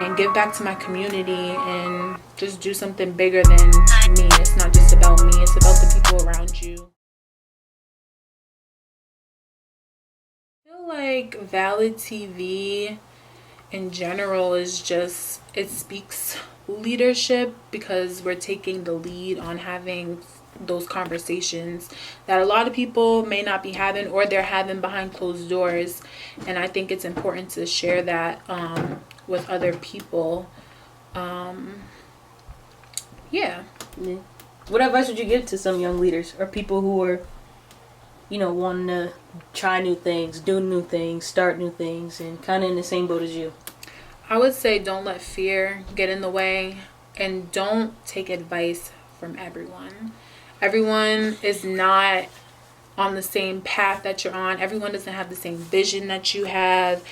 and give back to my community and just do something bigger than me. It's not just about me, it's about the people around you. I feel like Valid TV in general is just, it speaks leadership because we're taking the lead on having those conversations that a lot of people may not be having, or they're having behind closed doors. And I think it's important to share that with other people. Yeah. What advice would you give to some young leaders or people who are, wanting to try new things, do new things, start new things, and kind of in the same boat as you? I would say don't let fear get in the way, and don't take advice from everyone. Everyone is not on the same path that you're on. Everyone doesn't have the same vision that you have.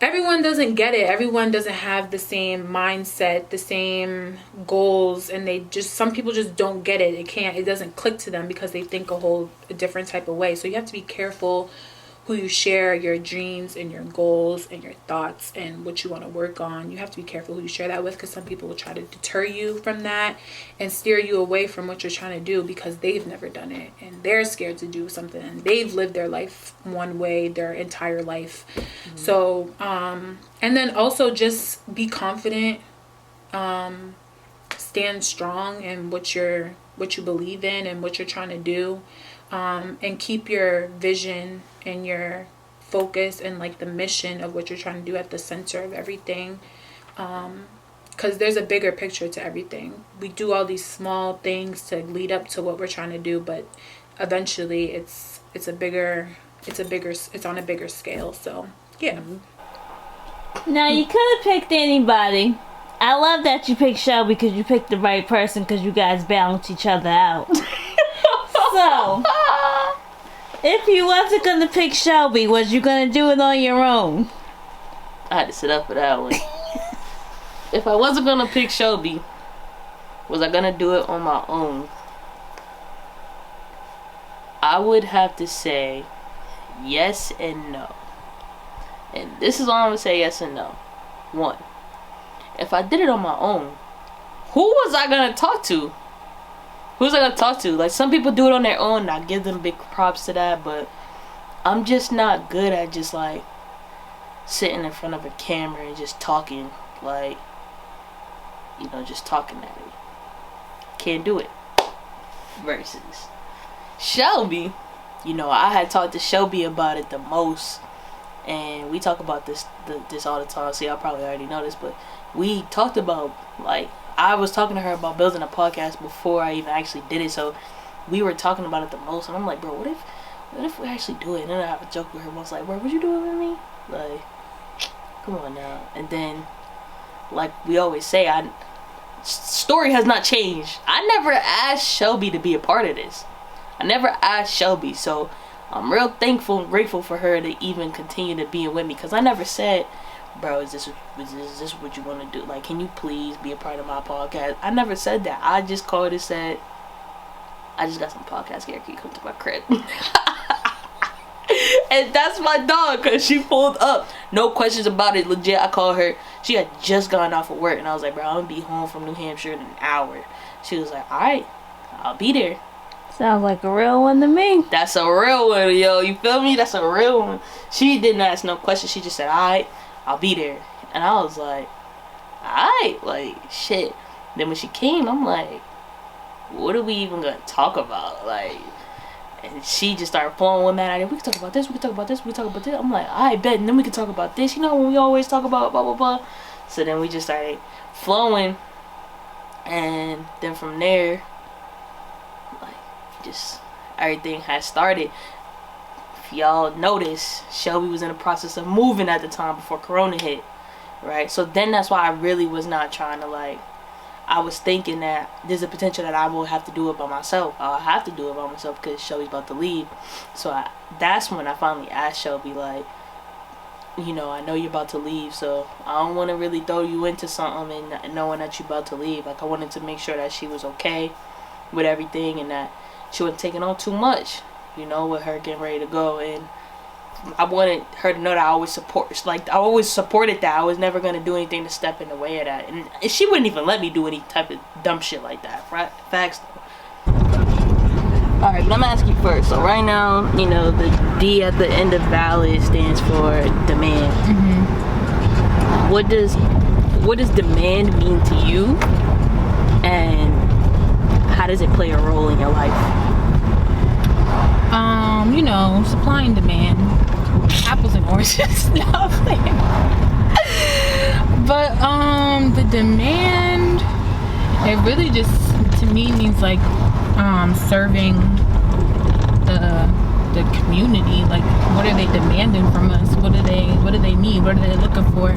Everyone doesn't get it. Everyone doesn't have the same mindset, the same goals, and some people just don't get it. It doesn't click to them because they think a different type of way. So you have to be careful who you share your dreams and your goals and your thoughts and what you want to work on. You have to be careful who you share that with, because some people will try to deter you from that and steer you away from what you're trying to do because they've never done it and they're scared to do something and they've lived their life one way their entire life. Mm-hmm. So and then also just be confident, stand strong in what you believe in and what you're trying to do, and keep your vision and your focus and like the mission of what you're trying to do at the center of everything, because there's a bigger picture to everything. We do all these small things to lead up to what we're trying to do, but eventually it's on a bigger scale. So yeah. Now you could have picked anybody. I love that you picked Shelbi because you picked the right person, because you guys balance each other out. So, if you wasn't going to pick Shelbi, was you going to do it on your own? I had to sit up for that one. If I wasn't going to pick Shelbi, was I going to do it on my own? I would have to say yes and no. And this is all I'm going to say, yes and no. One, if I did it on my own, who was I going to talk to? Who's I gonna talk to? Like, some people do it on their own, and I give them big props to that, but I'm just not good at just like sitting in front of a camera and just talking, like, just talking at it. Can't do it. Versus Shelbi, I had talked to Shelbi about it the most, and we talk about this all the time. See, I probably already know this, but we talked about, like, I was talking to her about building a podcast before I even actually did it, so we were talking about it the most. And I'm like, bro, what if we actually do it? And then I have a joke with her once, like, bro, would you do it with me? Like, come on now. And then, like we always say, story has not changed. I never asked Shelbi to be a part of this. I never asked Shelbi, so I'm real thankful and grateful for her to even continue to be with me, because I never said, bro, is this what you want to do? Like, can you please be a part of my podcast? I never said that. I just called and said, I just got some podcast gear. Can you come to my crib? And that's my dog, because she pulled up. No questions about it. Legit, I called her. She had just gone off of work, and I was like, bro, I'm going to be home from New Hampshire in an hour. She was like, all right, I'll be there. Sounds like a real one to me. That's a real one, yo. You feel me? That's a real one. She didn't ask no questions. She just said, all right, I'll be there. And I was like, alright, like, shit. Then when she came, I'm like, what are we even gonna talk about? Like, and she just started flowing with that idea. We can talk about this, we can talk about this, we can talk about this. I'm like, alright, bet. And then we can talk about this. When we always talk about blah, blah, blah. So then we just started flowing. And then from there, like, just everything had started. If y'all notice, Shelbi was in the process of moving at the time before Corona hit, right? So then that's why I really was not trying to, like, I was thinking that there's a potential that I will have to do it by myself. I'll have to do it by myself because Shelbi's about to leave. So that's when I finally asked Shelbi, like, I know you're about to leave, so I don't want to really throw you into something and knowing that you're about to leave. Like, I wanted to make sure that she was okay with everything and that she wasn't taking on too much, with her getting ready to go. And I wanted her to know that I always I always supported that. I was never gonna do anything to step in the way of that, and she wouldn't even let me do any type of dumb shit like that. Right? Facts. All right, but I'm asking you first. So right now, you know, the D at the end of valid stands for demand. Mm-hmm. What does demand mean to you, and how does it play a role in your life? You know, supply and demand, apples and oranges. No, I'm playing. But the demand, it really just to me means like serving the community. Like, what are they demanding from us? What do they need? What are they looking for?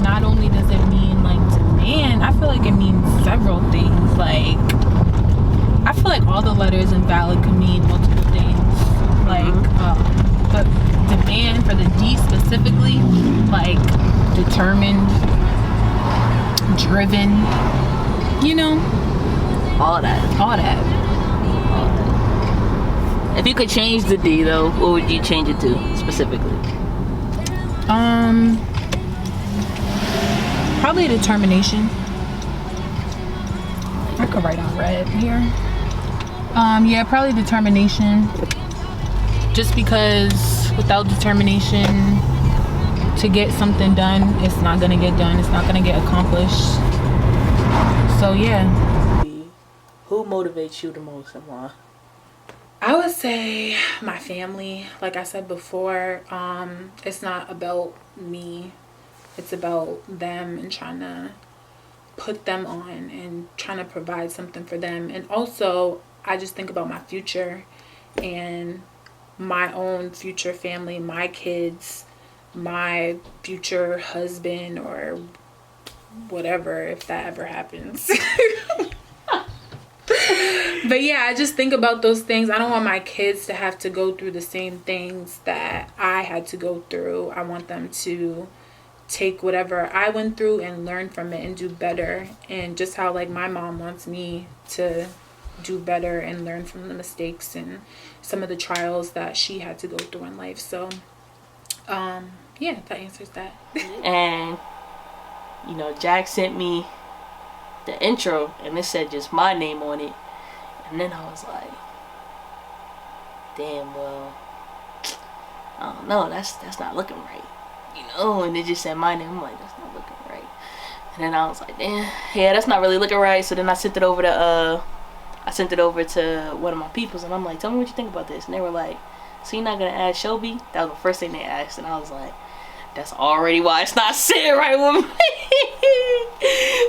Not only does it mean like demand, I feel like it means several things. Like, I feel like all the letters in valid can mean multiple things. Like, but demand for the D specifically, like determined, driven, you know, All that. If you could change the D though, what would you change it to specifically? Probably determination. I could write on red here. Yeah, probably determination. Just because without determination to get something done, it's not gonna get done. It's not gonna get accomplished. So yeah. Who motivates you the most and why? I would say my family. Like I said before, it's not about me. It's about them and trying to put them on and trying to provide something for them. And also, I just think about my future and my own future family, my kids, my future husband, or whatever, if that ever happens. But yeah, I just think about those things. I don't want my kids to have to go through the same things that I had to go through. I want them to take whatever I went through and learn from it and do better. And just how like my mom wants me to do better and learn from the mistakes and some of the trials that she had to go through in life. So yeah, that answers that. And you know, Jack sent me the intro and it said just my name on it, and then I was like, damn, well, I don't know, that's not looking right, you know. And it just said my name. I'm like, that's not looking right. And then I was like, damn, yeah, that's not really looking right. So then I sent it over to one of my peoples, and I'm like, tell me what you think about this. And they were like, so you're not gonna add Shelbi? That was the first thing they asked, and I was like, that's already why it's not sitting right with me.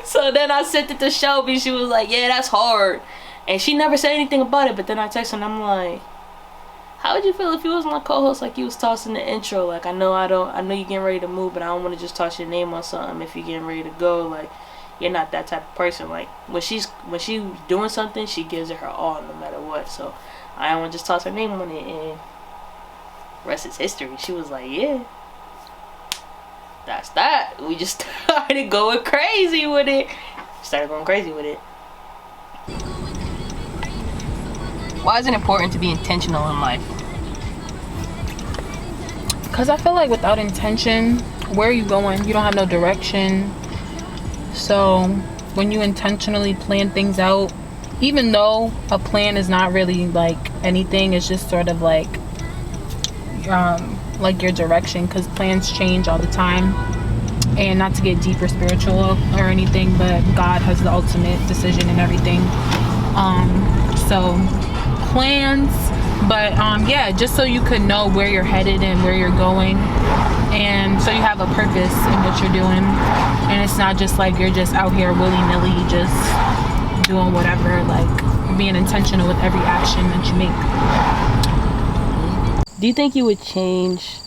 So then I sent it to Shelbi. She was like, yeah, that's hard. And she never said anything about it. But then I texted her and I'm like, how would you feel if you was my co-host, like you was tossing the intro? Like, I know you're getting ready to move, but I don't want to just toss your name on something if you're getting ready to go. Like, you're not that type of person. Like, when she's doing something, she gives it her all no matter what. So I don't want to just toss her name on it, and rest is history. She was like, yeah, that's that. We just started going crazy with it. Why is it important to be intentional in life? Because I feel like without intention, where are you going? You don't have no direction. So when you intentionally plan things out, even though a plan is not really like anything, it's just sort of like your direction, because plans change all the time. And not to get deep or spiritual or anything, but God has the ultimate decision in everything. So plans, but yeah, just so you could know where you're headed and where you're going, and so you have a purpose in what you're doing, and it's not just like you're just out here willy-nilly just doing whatever. Like, being intentional with every action that you make. Do you think you would change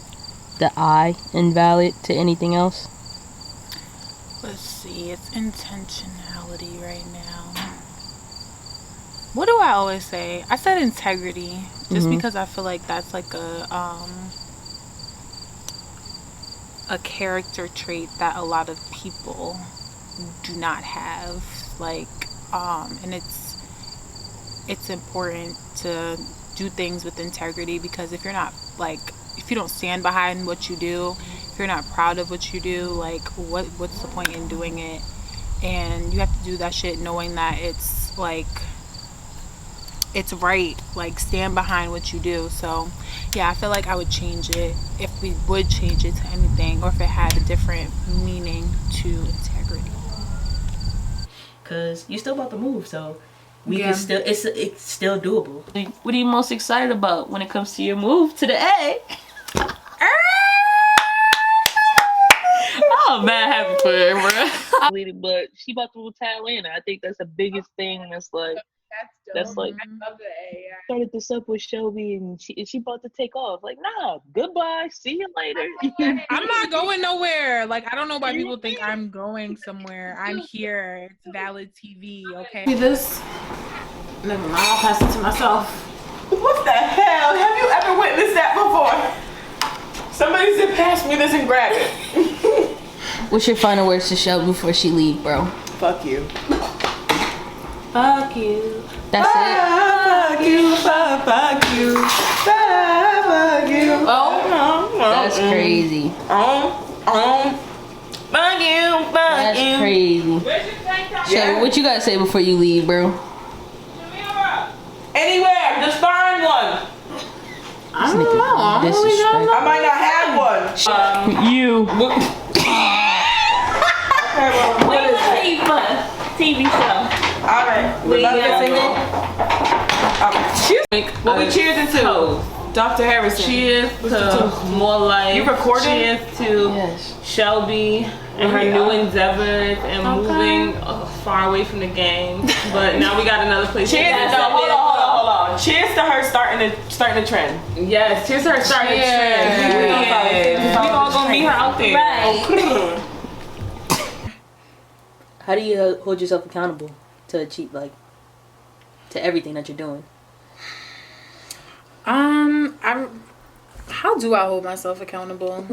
the I in valid to anything else? Let's see, it's intentionality right now. What do I always say? I said integrity, just because I feel like that's like a character trait that a lot of people do not have. Like, and it's important to do things with integrity, because if you're not like, if you don't stand behind what you do, if you're not proud of what you do, like what's the point in doing it? And you have to do that shit knowing that it's like it's right. Like, stand behind what you do. So yeah, I feel like I would change it, if we would change it to anything, or if it had a different meaning to integrity. Cause you still about to move, so we can still, it's still doable. What are you most excited about when it comes to your move to the A? I'm mad happy for her, bro. But she about to move to Atlanta. I think that's the biggest thing. That's like, that's like, I love the A. Yeah. Started this up with Shelby, and she about to take off. Like, nah, goodbye, see you later. I'm not going nowhere. Like, I don't know why people think I'm going somewhere. I'm here. It's Valid TV, okay? See this? Never mind, I'll pass it to myself. What the hell? Have you ever witnessed that before? Somebody said, pass me this and grab it. What's your final words to Shelby before she leave, bro? Fuck you. Fuck you. That's it? Fuck you, fuck you, fuck you. Oh, That's crazy. Fuck you, fuck That's you. crazy. Shelby, what you gotta say before you leave, bro? Anywhere, just find one. I don't know. I might not have one. You. What is it? TV show. Alright, we what we cheers into? Dr. Harrison. Cheers to more life. You recording? Cheers to Shelby and her new endeavors and moving far away from the game. But now we got another place. Cheers to hold on. Cheers to her starting the trend. Yes, cheers to her starting the trend. We all gonna meet her out there. Right. How do you hold yourself accountable to achieve, like, to everything that you're doing? How do I hold myself accountable?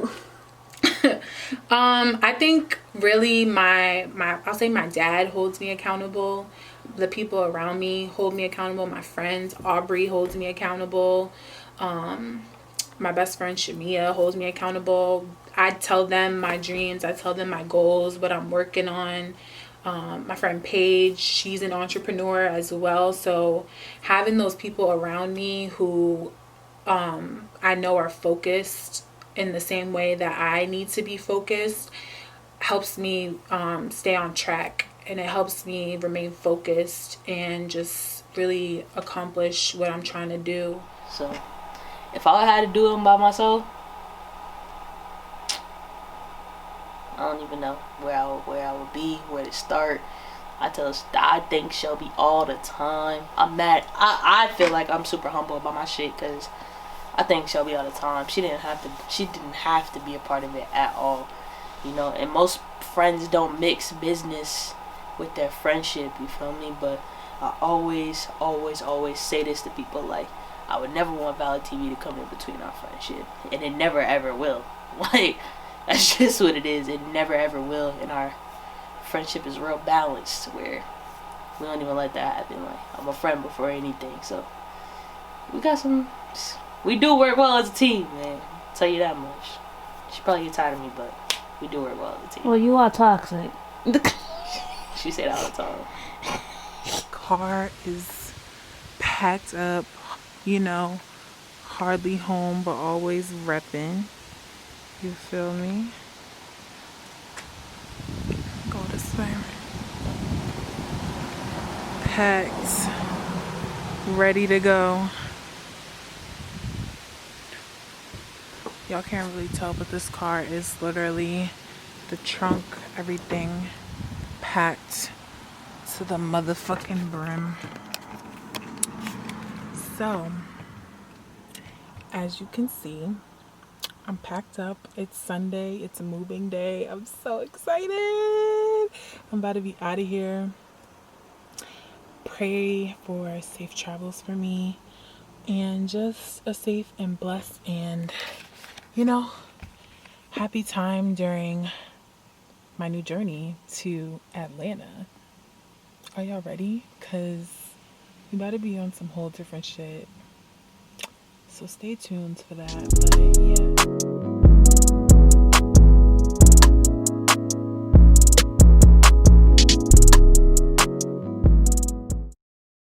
I think really I'll say my dad holds me accountable. The people around me hold me accountable. My friends, Aubrey holds me accountable. My best friend Shamia holds me accountable. I tell them my dreams. I tell them my goals, what I'm working on. My friend Paige, she's an entrepreneur as well. So having those people around me who I know are focused in the same way that I need to be focused helps me stay on track, and it helps me remain focused and just really accomplish what I'm trying to do. So if I had to do them by myself, I don't even know where I would be, where to start. I thank Shelby all the time. I'm mad. I feel like I'm super humble about my shit, because I thank Shelby all the time. She didn't have to be a part of it at all, you know. And most friends don't mix business with their friendship, you feel me? But I always say this to people, like, I would never want Valid TV to come in between our friendship, and it never ever will. Like, that's just what it is. It never ever will. And our friendship is real balanced, where we don't even let that happen. Like, I'm a friend before anything. So we do work well as a team, man. I'll tell you that much. She probably get tired of me, but we do work well as a team. Well, you are toxic. She say that all the time. Car is packed up, you know, hardly home but always repping. You feel me? Go this way. Packed, ready to go. Y'all can't really tell, but this car is literally the trunk, everything packed to the motherfucking brim. So, as you can see, I'm packed up. It's Sunday. It's a moving day. I'm so excited. I'm about to be out of here. Pray for safe travels for me, and just a safe and blessed and, you know, happy time during my new journey to Atlanta. Are y'all ready? Because we about to be on some whole different shit. So stay tuned for that. But yeah.